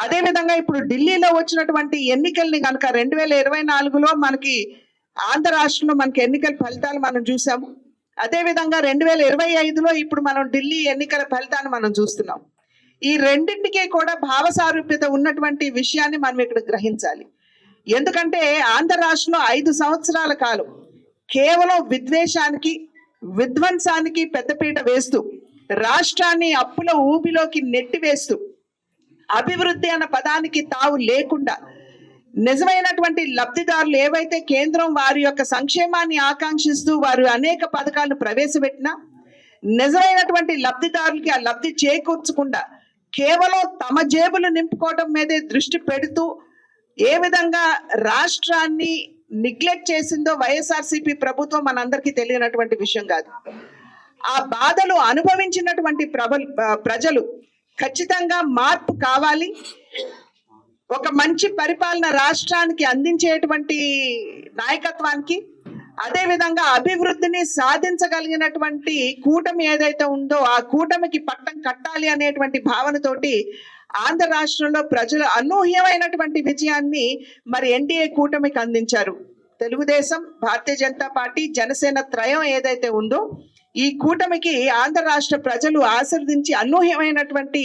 అదేవిధంగా ఇప్పుడు ఢిల్లీలో వచ్చినటువంటి ఎన్నికల్ని కనుక 2024లో మనకి ఆంధ్ర రాష్ట్రంలో మనకి ఎన్నికల ఫలితాలు మనం చూసాము. అదేవిధంగా 2025లో ఇప్పుడు మనం ఢిల్లీ ఎన్నికల ఫలితాన్ని మనం చూస్తున్నాం. ఈ రెండింటికి కూడా భావ సారూప్యత ఉన్నటువంటి విషయాన్ని మనం ఇక్కడ గ్రహించాలి. ఎందుకంటే ఆంధ్ర రాష్ట్రంలో 5 సంవత్సరాల కాలం కేవలం విద్వేషానికి విధ్వంసానికి పెద్దపీట వేస్తూ రాష్ట్రాన్ని అప్పుల ఊబిలోకి నెట్టివేస్తూ అభివృద్ధి అన్న పదానికి తావు లేకుండా నిజమైనటువంటి లబ్ధిదారులు ఏవైతే కేంద్రం వారి యొక్క సంక్షేమాన్ని ఆకాంక్షిస్తూ వారు అనేక పథకాలను ప్రవేశపెట్టినా నిజమైనటువంటి లబ్ధిదారులకి ఆ లబ్ధి చేకూర్చకుండా కేవలం తమ జేబులు నింపుకోవడం మీదే దృష్టి పెడుతూ ఏ విధంగా రాష్ట్రాన్ని నెగ్లెక్ట్ చేసిందో వైఎస్ఆర్సీపీ ప్రభుత్వం మనందరికీ తెలియనటువంటి విషయం కాదు. ఆ బాధలు అనుభవించినటువంటి ప్రజలు ఖచ్చితంగా మార్పు కావాలి, ఒక మంచి పరిపాలన రాష్ట్రానికి అందించేటువంటి నాయకత్వానికి, అదేవిధంగా అభివృద్ధిని సాధించగలిగినటువంటి కూటమి ఏదైతే ఉందో ఆ కూటమికి పట్టం కట్టాలి అనేటువంటి భావనతోటి ఆంధ్ర రాష్ట్రంలో ప్రజలు అనూహ్యమైనటువంటి విజయాన్ని మరి ఎన్డీఏ కూటమికి అందించారు. తెలుగుదేశం, భారతీయ జనతా పార్టీ, జనసేన త్రయం ఏదైతే ఉందో ఈ కూటమికి ఆంధ్ర రాష్ట్ర ప్రజలు ఆశీర్వదించి అనూహ్యమైనటువంటి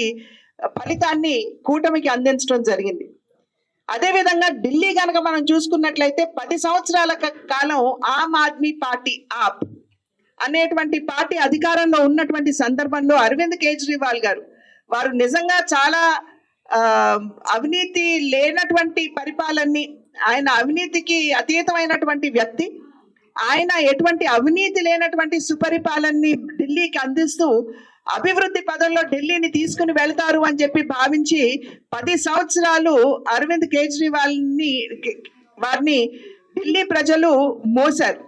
ఫలితాన్ని కూటమికి అందించడం జరిగింది. అదేవిధంగా ఢిల్లీ కనుక మనం చూసుకున్నట్లయితే 10 సంవత్సరాల కాలం ఆమ్ ఆద్మీ పార్టీ ఆప్ అనేటువంటి పార్టీ అధికారంలో ఉన్నటువంటి సందర్భంలో అరవింద్ కేజ్రీవాల్ గారు వారు నిజంగా చాలా అవినీతి లేనటువంటి పరిపాలనని, ఆయన అవినీతికి అతీతమైనటువంటి వ్యక్తి, ఆయన ఎటువంటి అవినీతి లేనటువంటి సుపరిపాలనని ఢిల్లీకి అందిస్తూ అభివృద్ధి పదంలో ఢిల్లీని తీసుకుని వెళ్తారు అని చెప్పి భావించి 10 సంవత్సరాలు అరవింద్ వారిని ఢిల్లీ ప్రజలు మోసారు.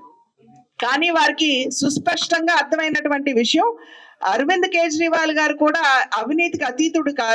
కానీ వారికి సుస్పష్టంగా అర్థమైనటువంటి విషయం, అరవింద్ కేజ్రీవాల్ గారు కూడా అవినీతికి అతీతుడు కాదు.